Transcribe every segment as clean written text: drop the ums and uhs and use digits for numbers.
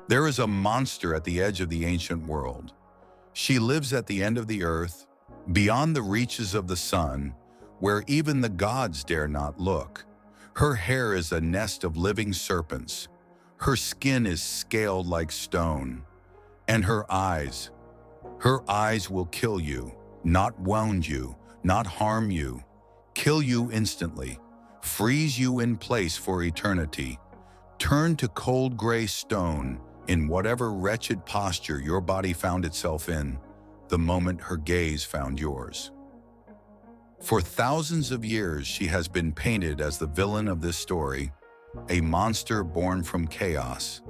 There is a monster at the edge of the ancient world. She lives at the end of the earth, beyond the reaches of the sun, where even the gods dare not look. Her hair is a nest of living serpents. Her skin is scaled like stone. And her eyes will kill you, not wound you, not harm you, kill you instantly, freeze you in place for eternity, turn to cold gray stone in whatever wretched posture your body found itself in the moment her gaze found yours. For thousands of years, she has been painted as the villain of this story, a monster born from chaos,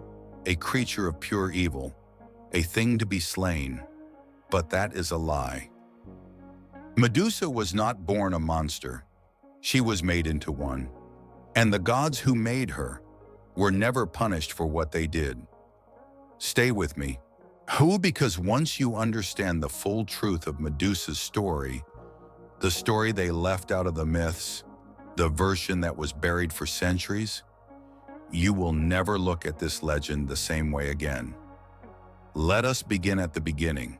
a creature of pure evil, a thing to be slain. But that is a lie. Medusa was not born a monster. She was made into one. And the gods who made her were never punished for what they did. Stay with me. Because once you understand the full truth of Medusa's story, the story they left out of the myths, the version that was buried for centuries, you will never look at this legend the same way again. Let us begin at the beginning,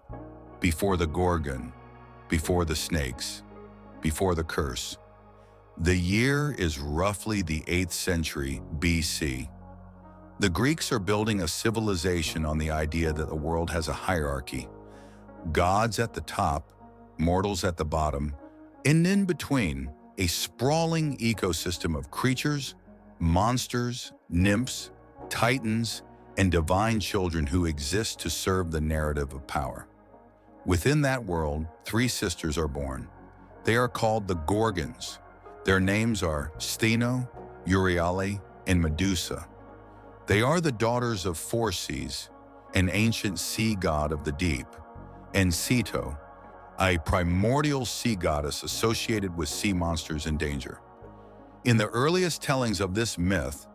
before the Gorgon, before the snakes, before the curse. The year is roughly the 8th century BC. The Greeks are building a civilization on the idea that the world has a hierarchy. Gods at the top, mortals at the bottom, and in between, a sprawling ecosystem of creatures, monsters, nymphs, titans, and divine children who exist to serve the narrative of power. Within that world, 3 sisters are born. They are called the Gorgons. Their names are Stheno, Euryale, and Medusa. They are the daughters of Phorcys, an ancient sea god of the deep, and Ceto, a primordial sea goddess associated with sea monsters and danger. In the earliest tellings of this myth,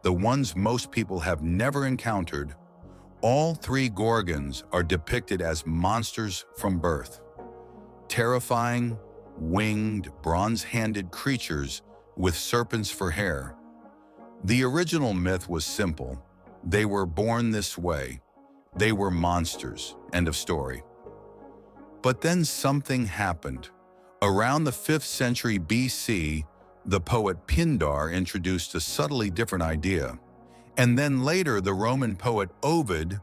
the ones most people have never encountered, all 3 Gorgons are depicted as monsters from birth. Terrifying, winged, bronze-handed creatures with serpents for hair. The original myth was simple. They were born this way. They were monsters. End of story. But then something happened. Around the 5th century BC, the poet Pindar introduced a subtly different idea. And then later, the Roman poet Ovid,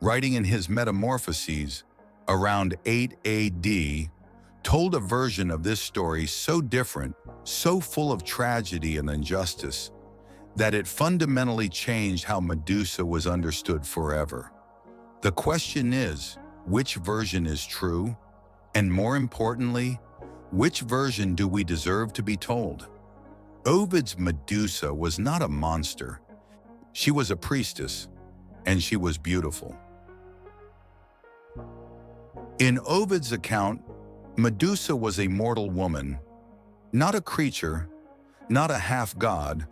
writing in his Metamorphoses around 8 AD, told a version of this story so different, so full of tragedy and injustice, that it fundamentally changed how Medusa was understood forever. The question is, which version is true? And more importantly, which version do we deserve to be told? Ovid's Medusa was not a monster. She was a priestess, and she was beautiful. In Ovid's account, Medusa was a mortal woman, not a creature, not a half-god,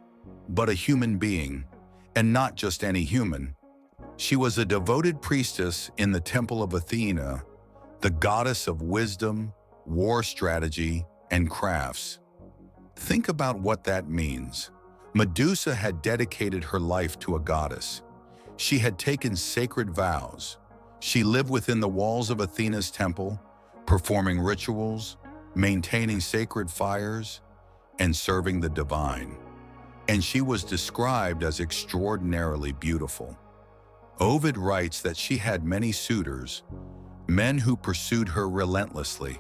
but a human being, and not just any human. She was a devoted priestess in the temple of Athena, the goddess of wisdom, war strategy, and crafts. Think about what that means. Medusa had dedicated her life to a goddess. She had taken sacred vows. She lived within the walls of Athena's temple, performing rituals, maintaining sacred fires, and serving the divine. And she was described as extraordinarily beautiful. Ovid writes that she had many suitors, men who pursued her relentlessly.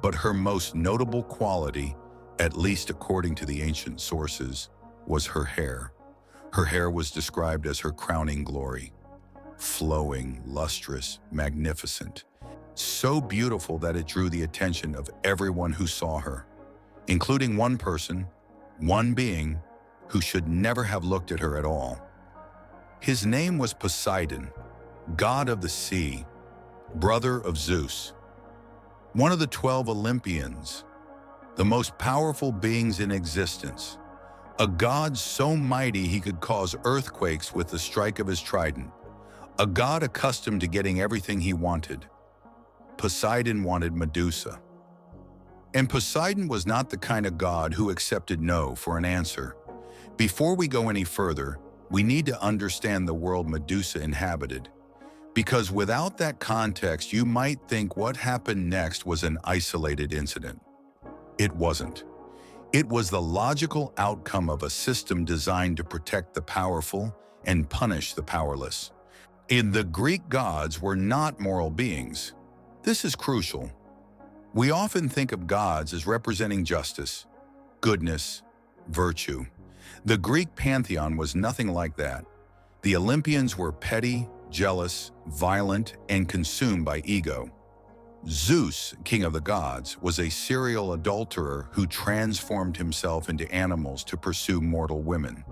But her most notable quality, at least according to the ancient sources, was her hair. Her hair was described as her crowning glory. Flowing, lustrous, magnificent. So beautiful that it drew the attention of everyone who saw her, including one person, one being, who should never have looked at her at all. His name was Poseidon, god of the sea, brother of Zeus, one of the 12 Olympians, the most powerful beings in existence, a god so mighty he could cause earthquakes with the strike of his trident, a god accustomed to getting everything he wanted. Poseidon wanted Medusa. And Poseidon was not the kind of god who accepted no for an answer. Before we go any further, we need to understand the world Medusa inhabited, because without that context, you might think what happened next was an isolated incident. It wasn't. It was the logical outcome of a system designed to protect the powerful and punish the powerless. The Greek gods were not moral beings. This is crucial. We often think of gods as representing justice, goodness, virtue. The Greek pantheon was nothing like that. The Olympians were petty, jealous, violent, and consumed by ego. Zeus, king of the gods, was a serial adulterer who transformed himself into animals to pursue mortal women.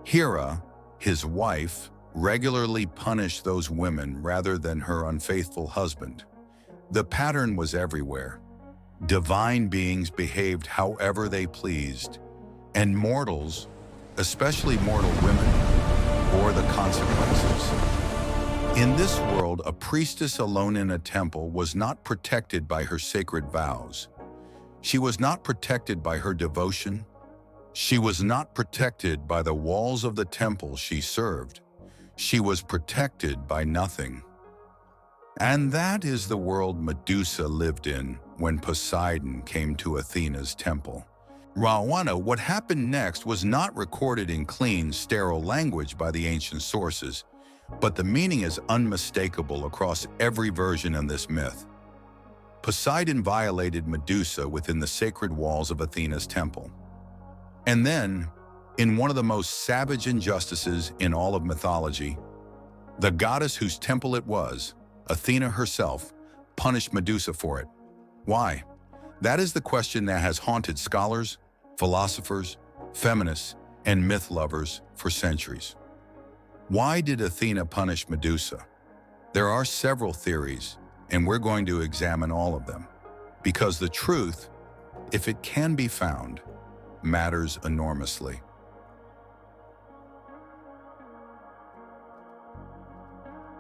Hera, his wife, regularly punished those women rather than her unfaithful husband. The pattern was everywhere. Divine beings behaved however they pleased, and mortals, especially mortal women, bore the consequences. In this world, a priestess alone in a temple was not protected by her sacred vows. She was not protected by her devotion. She was not protected by the walls of the temple she served. She was protected by nothing. And that is the world Medusa lived in when Poseidon came to Athena's temple. What happened next was not recorded in clean, sterile language by the ancient sources, but the meaning is unmistakable across every version in this myth. Poseidon violated Medusa within the sacred walls of Athena's temple. And then, in one of the most savage injustices in all of mythology, the goddess whose temple it was, Athena herself, punished Medusa for it. Why? That is the question that has haunted scholars, philosophers, feminists, and myth lovers for centuries. Why did Athena punish Medusa? There are several theories, and we're going to examine all of them, because the truth, if it can be found, matters enormously.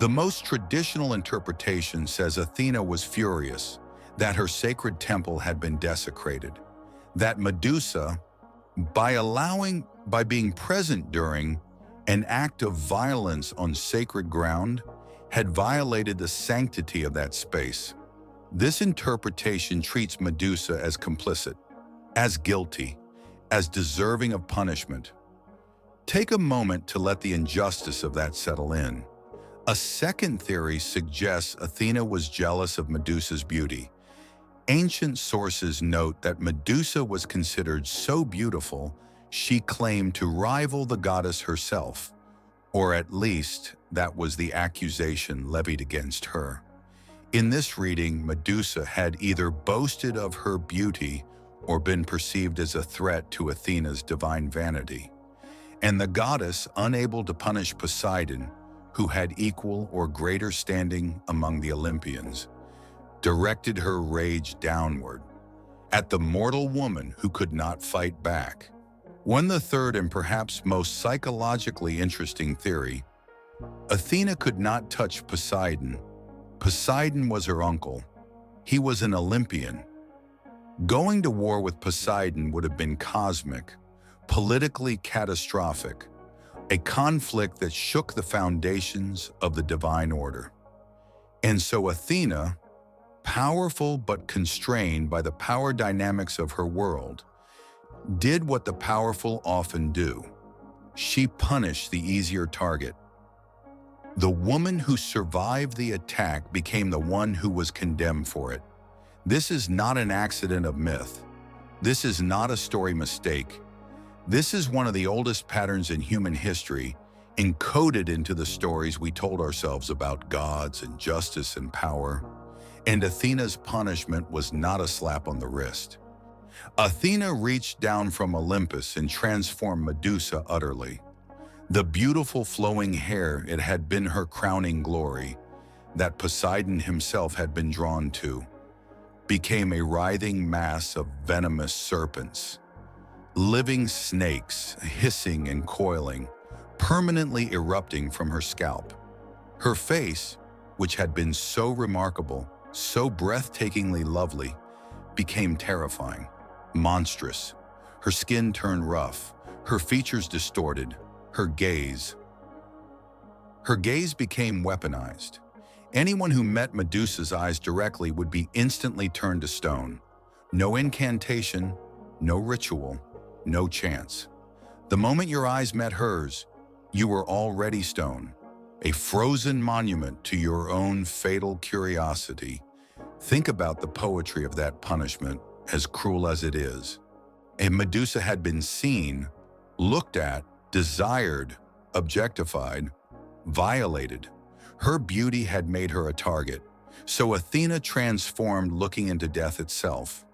The most traditional interpretation says Athena was furious that her sacred temple had been desecrated, that Medusa, by being present during an act of violence on sacred ground, had violated the sanctity of that space. This interpretation treats Medusa as complicit, as guilty, as deserving of punishment. Take a moment to let the injustice of that settle in. A second theory suggests Athena was jealous of Medusa's beauty. Ancient sources note that Medusa was considered so beautiful, she claimed to rival the goddess herself, or at least that was the accusation levied against her. In this reading, Medusa had either boasted of her beauty or been perceived as a threat to Athena's divine vanity. And the goddess, unable to punish Poseidon, who had equal or greater standing among the Olympians, directed her rage downward at the mortal woman who could not fight back. The third and perhaps most psychologically interesting theory, Athena could not touch Poseidon. Poseidon was her uncle. He was an Olympian. Going to war with Poseidon would have been cosmic, politically catastrophic, a conflict that shook the foundations of the divine order. And so Athena, powerful but constrained by the power dynamics of her world, did what the powerful often do. She punished the easier target. The woman who survived the attack became the one who was condemned for it. This is not an accident of myth. This is not a story mistake. This is one of the oldest patterns in human history, encoded into the stories we told ourselves about gods and justice and power. And Athena's punishment was not a slap on the wrist. Athena reached down from Olympus and transformed Medusa utterly. The beautiful flowing hair, it had been her crowning glory, that Poseidon himself had been drawn to, became a writhing mass of venomous serpents, living snakes hissing and coiling, permanently erupting from her scalp. Her face, which had been so remarkable, so breathtakingly lovely, became terrifying, monstrous. Her skin turned rough, her features distorted, Her gaze. Her gaze became weaponized. Anyone who met Medusa's eyes directly would be instantly turned to stone. No incantation, no ritual, no chance. The moment your eyes met hers, you were already stone, a frozen monument to your own fatal curiosity. Think about the poetry of that punishment, as cruel as it is. If Medusa had been seen, looked at, desired, objectified, violated, her beauty had made her a target, so Athena transformed, looking into death itself.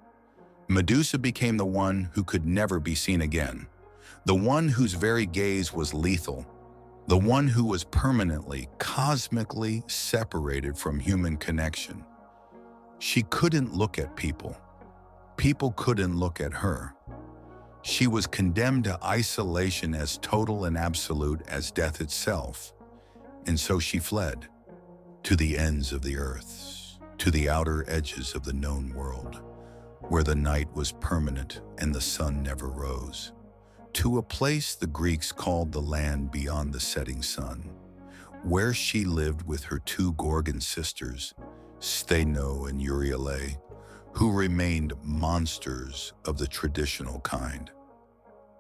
Medusa became the one who could never be seen again, the one whose very gaze was lethal, the one who was permanently, cosmically separated from human connection. She couldn't look at people. People couldn't look at her. She was condemned to isolation, as total and absolute as death itself. And so she fled to the ends of the earth, to the outer edges of the known world, where the night was permanent and the sun never rose, to a place the Greeks called the land beyond the setting sun, where she lived with her two Gorgon sisters, Stheno and Euryale, who remained monsters of the traditional kind.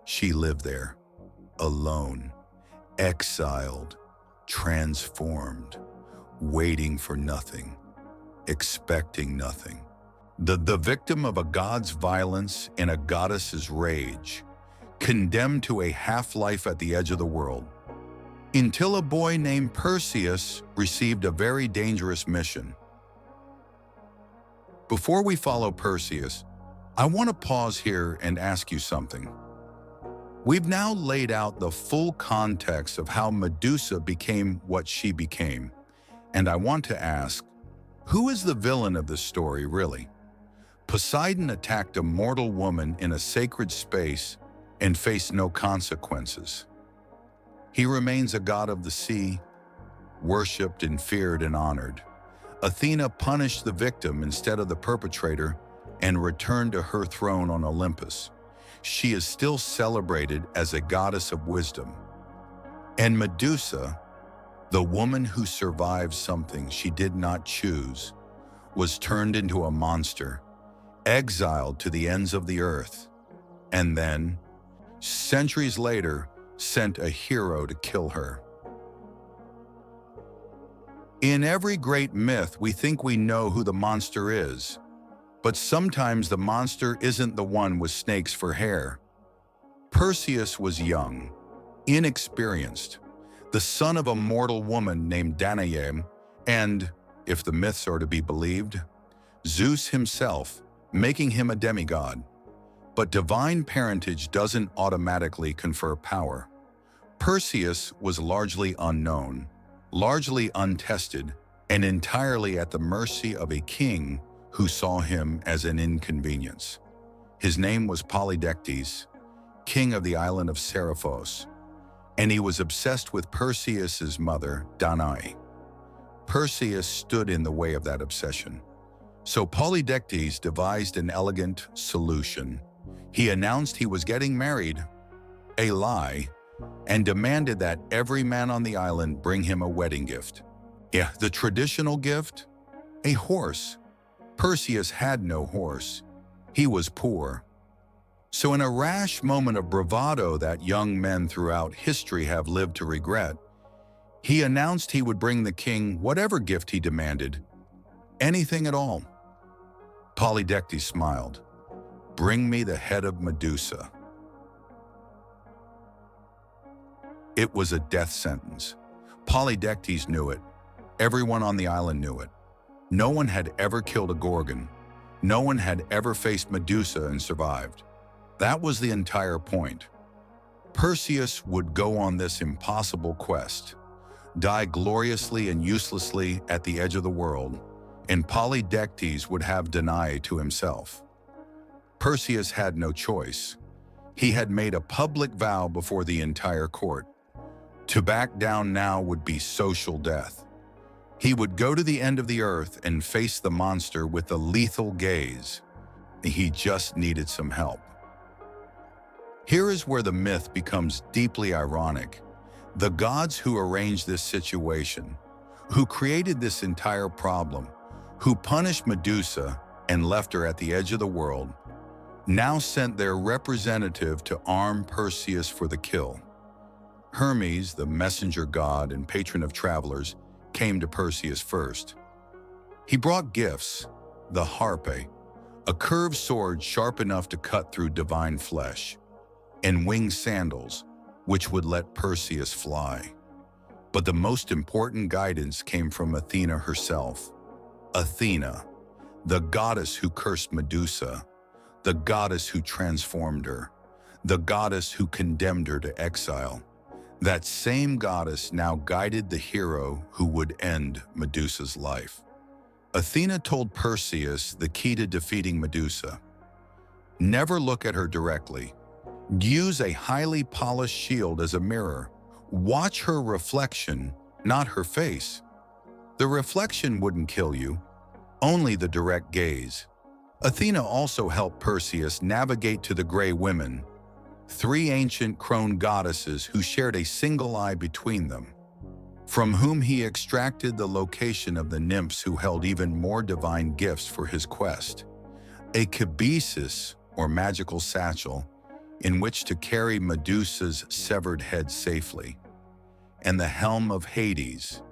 She lived there, alone, exiled, transformed, waiting for nothing, expecting nothing. The victim of a god's violence and a goddess's rage, condemned to a half-life at the edge of the world, until a boy named Perseus received a very dangerous mission. Before we follow Perseus, I want to pause here and ask you something. We've now laid out the full context of how Medusa became what she became, and I want to ask, who is the villain of this story, really? Poseidon attacked a mortal woman in a sacred space and faced no consequences. He remains a god of the sea, worshipped and feared and honored. Athena punished the victim instead of the perpetrator and returned to her throne on Olympus. She is still celebrated as a goddess of wisdom. And Medusa, the woman who survived something she did not choose, was turned into a monster, exiled to the ends of the earth, and then, centuries later, sent a hero to kill her. In every great myth, we think we know who the monster is, but sometimes the monster isn't the one with snakes for hair. Perseus was young, inexperienced, the son of a mortal woman named Danae, and, if the myths are to be believed, Zeus himself, making him a demigod. But divine parentage doesn't automatically confer power. Perseus was largely unknown, largely untested, and entirely at the mercy of a king who saw him as an inconvenience. His name was Polydectes, king of the island of Seriphos, and he was obsessed with Perseus's mother, Danae. Perseus stood in the way of that obsession. So Polydectes devised an elegant solution. He announced he was getting married, a lie, and demanded that every man on the island bring him a wedding gift. Yeah, the traditional gift? A horse. Perseus had no horse. He was poor. So in a rash moment of bravado that young men throughout history have lived to regret, he announced he would bring the king whatever gift he demanded, anything at all. Polydectes smiled. "Bring me the head of Medusa." It was a death sentence. Polydectes knew it. Everyone on the island knew it. No one had ever killed a Gorgon. No one had ever faced Medusa and survived. That was the entire point. Perseus would go on this impossible quest, die gloriously and uselessly at the edge of the world, and Polydectes would have Danae to himself. Perseus had no choice. He had made a public vow before the entire court. To back down now would be social death. He would go to the end of the earth and face the monster with a lethal gaze. He just needed some help. Here is where the myth becomes deeply ironic. The gods who arranged this situation, who created this entire problem, who punished Medusa and left her at the edge of the world, now sent their representative to arm Perseus for the kill. Hermes, the messenger god and patron of travelers, came to Perseus first. He brought gifts, the harpe, a curved sword sharp enough to cut through divine flesh, and winged sandals, which would let Perseus fly. But the most important guidance came from Athena herself. Athena, the goddess who cursed Medusa, the goddess who transformed her, the goddess who condemned her to exile. That same goddess now guided the hero who would end Medusa's life. Athena told Perseus the key to defeating Medusa. Never look at her directly. Use a highly polished shield as a mirror. Watch her reflection, not her face. The reflection wouldn't kill you, only the direct gaze. Athena also helped Perseus navigate to the Gray Women, 3 ancient crone goddesses who shared a single eye between them, from whom he extracted the location of the nymphs who held even more divine gifts for his quest. A cabesus, or magical satchel, in which to carry Medusa's severed head safely, and the helm of Hades,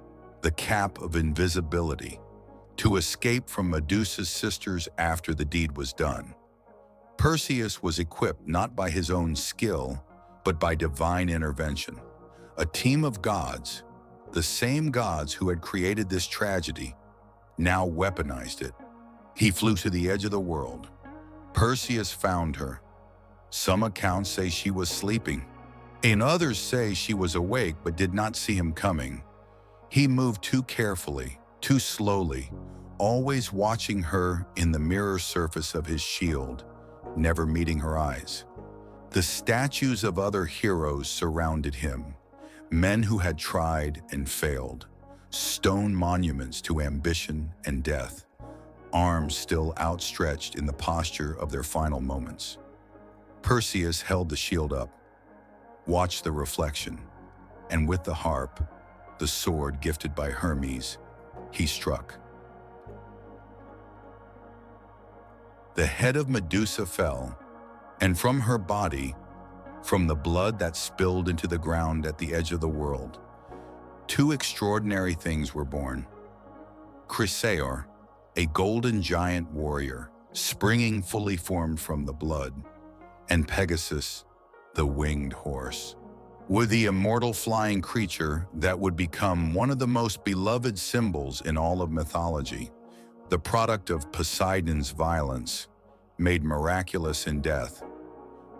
the cap of invisibility, to escape from Medusa's sisters after the deed was done. Perseus was equipped not by his own skill, but by divine intervention. A team of gods, the same gods who had created this tragedy, now weaponized it. He flew to the edge of the world. Perseus found her. Some accounts say she was sleeping, and others say she was awake but did not see him coming. He moved too carefully, too slowly, always watching her in the mirror surface of his shield, never meeting her eyes. The statues of other heroes surrounded him, men who had tried and failed, stone monuments to ambition and death, arms still outstretched in the posture of their final moments. Perseus held the shield up, watched the reflection, and with the harp, the sword gifted by Hermes, he struck. The head of Medusa fell, and from her body, from the blood that spilled into the ground at the edge of the world, 2 extraordinary things were born. Chrysaor, a golden giant warrior, springing fully formed from the blood, and Pegasus, the winged horse, with the immortal flying creature that would become one of the most beloved symbols in all of mythology, the product of Poseidon's violence, made miraculous in death.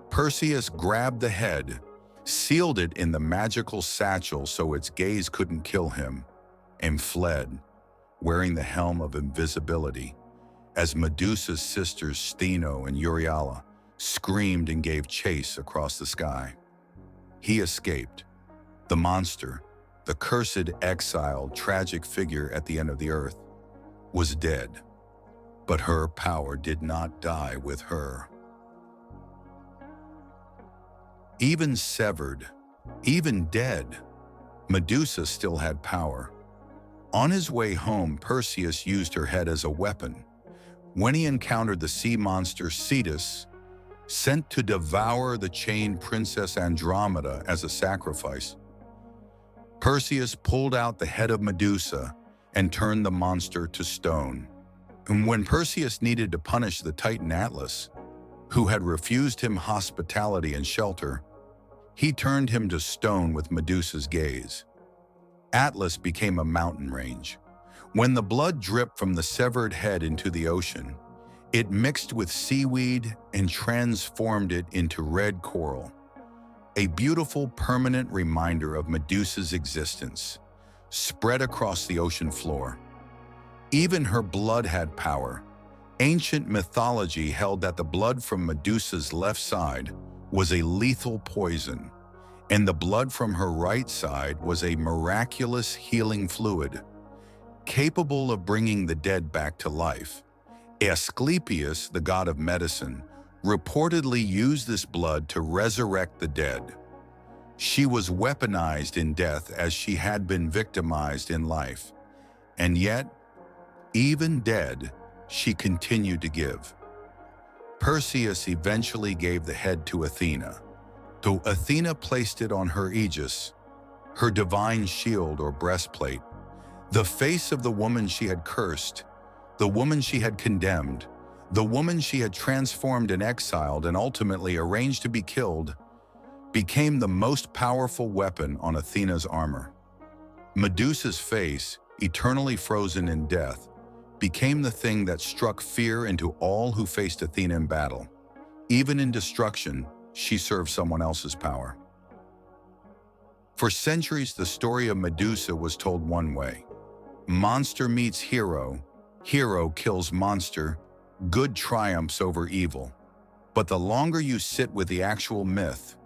Perseus grabbed the head, sealed it in the magical satchel so its gaze couldn't kill him, and fled, wearing the helm of invisibility, as Medusa's sisters Stheno and Euryala screamed and gave chase across the sky. He escaped. The monster, the cursed, exiled, tragic figure at the end of the earth, was dead, but her power did not die with her. Even severed, even dead, Medusa still had power. On his way home, Perseus used her head as a weapon. When he encountered the sea monster Cetus, sent to devour the chained princess Andromeda as a sacrifice, Perseus pulled out the head of Medusa and turned the monster to stone. And when Perseus needed to punish the Titan Atlas, who had refused him hospitality and shelter, he turned him to stone with Medusa's gaze. Atlas became a mountain range. When the blood dripped from the severed head into the ocean, it mixed with seaweed and transformed it into red coral, a beautiful permanent reminder of Medusa's existence, spread across the ocean floor. Even her blood had power. Ancient mythology held that the blood from Medusa's left side was a lethal poison, and the blood from her right side was a miraculous healing fluid, capable of bringing the dead back to life. Asclepius, the god of medicine, reportedly used this blood to resurrect the dead. She was weaponized in death as she had been victimized in life. And yet, even dead, she continued to give. Perseus eventually gave the head to Athena. So Athena placed it on her aegis, her divine shield or breastplate, the face of the woman she had cursed, the woman she had condemned, the woman she had transformed and exiled and ultimately arranged to be killed, became the most powerful weapon on Athena's armor. Medusa's face, eternally frozen in death, became the thing that struck fear into all who faced Athena in battle. Even in destruction, she served someone else's power. For centuries, the story of Medusa was told one way. Monster meets hero, hero kills monster, good triumphs over evil. But the longer you sit with the actual myth,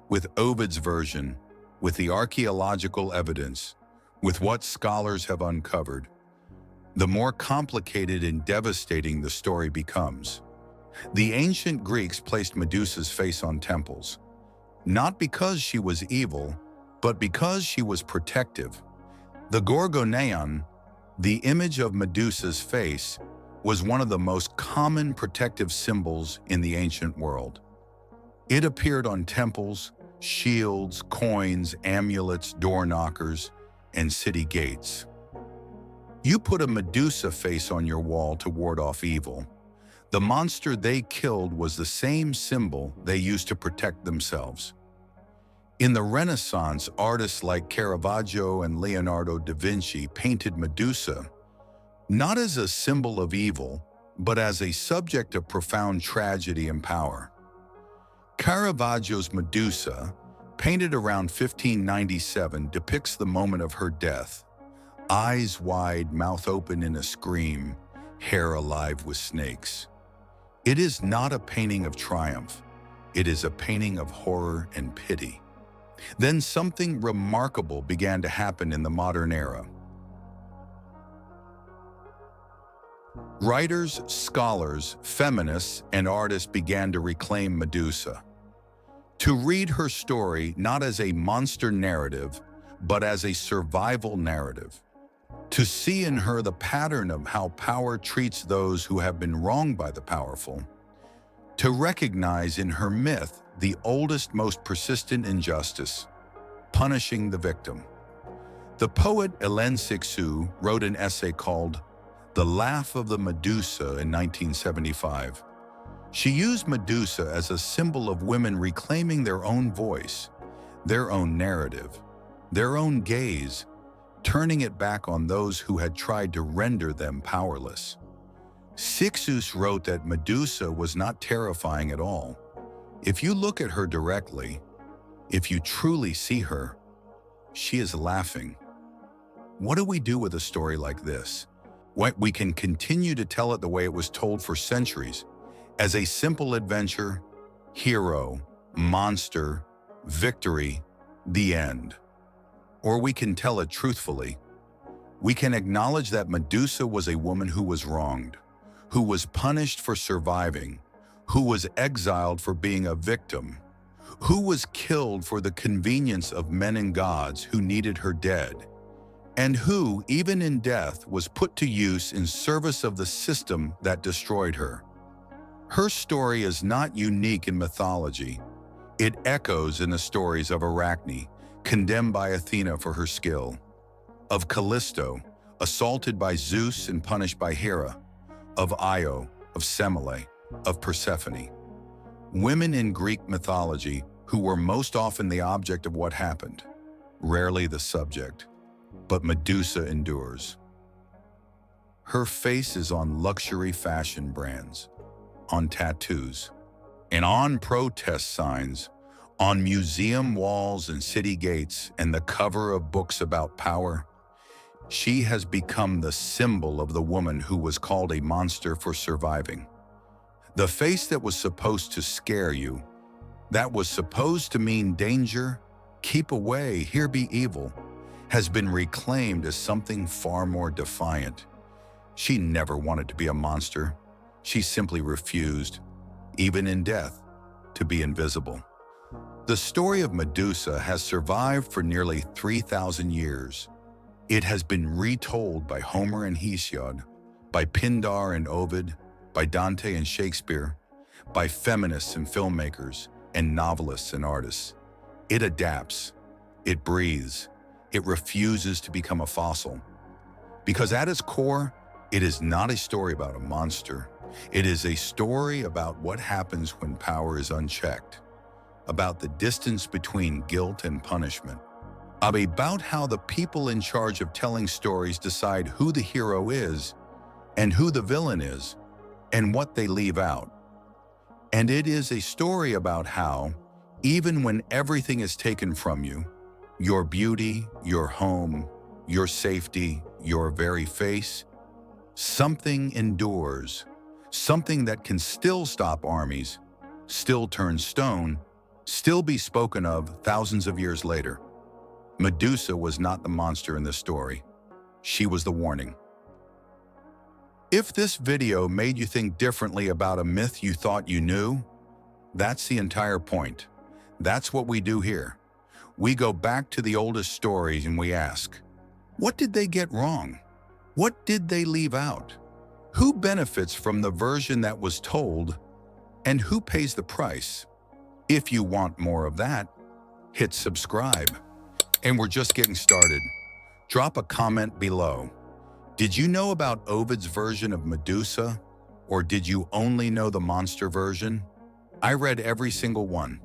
with Ovid's version, with the archaeological evidence, with what scholars have uncovered, the more complicated and devastating the story becomes. The ancient Greeks placed Medusa's face on temples, not because she was evil, but because she was protective. The Gorgonion, the image of Medusa's face, was one of the most common protective symbols in the ancient world. It appeared on temples, shields, coins, amulets, door knockers, and city gates. You put a Medusa face on your wall to ward off evil. The monster they killed was the same symbol they used to protect themselves. In the Renaissance, artists like Caravaggio and Leonardo da Vinci painted Medusa not as a symbol of evil, but as a subject of profound tragedy and power. Caravaggio's Medusa, painted around 1597, depicts the moment of her death. Eyes wide, mouth open in a scream, hair alive with snakes. It is not a painting of triumph. It is a painting of horror and pity. Then something remarkable began to happen in the modern era. Writers, scholars, feminists, and artists began to reclaim Medusa, to read her story not as a monster narrative, but as a survival narrative, to see in her the pattern of how power treats those who have been wronged by the powerful, to recognize in her myth the oldest, most persistent injustice, punishing the victim. The poet Hélène Cixous wrote an essay called The Laugh of the Medusa in 1975. She used Medusa as a symbol of women reclaiming their own voice, their own narrative, their own gaze, turning it back on those who had tried to render them powerless. Cixous wrote that Medusa was not terrifying at all. If you look at her directly, if you truly see her, she is laughing. What do we do with a story like this? We can continue to tell it the way it was told for centuries, as a simple adventure, hero, monster, victory, the end. Or we can tell it truthfully. We can acknowledge that Medusa was a woman who was wronged, who was punished for surviving, who was exiled for being a victim, who was killed for the convenience of men and gods who needed her dead, and who, even in death, was put to use in service of the system that destroyed her. Her story is not unique in mythology. It echoes in the stories of Arachne, condemned by Athena for her skill, of Callisto, assaulted by Zeus and punished by Hera, of Io, of Semele, of Persephone. Women in Greek mythology who were most often the object of what happened, rarely the subject, but Medusa endures. Her face is on luxury fashion brands, on tattoos, and on protest signs, on museum walls and city gates, and the cover of books about power. She has become the symbol of the woman who was called a monster for surviving. The face that was supposed to scare you, that was supposed to mean danger, keep away, here be evil, has been reclaimed as something far more defiant. She never wanted to be a monster. She simply refused, even in death, to be invisible. The story of Medusa has survived for nearly 3,000 years. It has been retold by Homer and Hesiod, by Pindar and Ovid, by Dante and Shakespeare, by feminists and filmmakers, and novelists and artists. It adapts, it breathes, it refuses to become a fossil. Because at its core, it is not a story about a monster. It is a story about what happens when power is unchecked, about the distance between guilt and punishment, about how the people in charge of telling stories decide who the hero is and who the villain is and what they leave out. And it is a story about how, even when everything is taken from you, your beauty, your home, your safety, your very face, something endures, something that can still stop armies, still turn stone, still be spoken of thousands of years later. Medusa was not the monster in this story. She was the warning. If this video made you think differently about a myth you thought you knew, that's the entire point. That's what we do here. We go back to the oldest stories and we ask, what did they get wrong? What did they leave out? Who benefits from the version that was told, and who pays the price? If you want more of that, hit subscribe. And we're just getting started. Drop a comment below. Did you know about Ovid's version of Medusa? Or did you only know the monster version? I read every single one.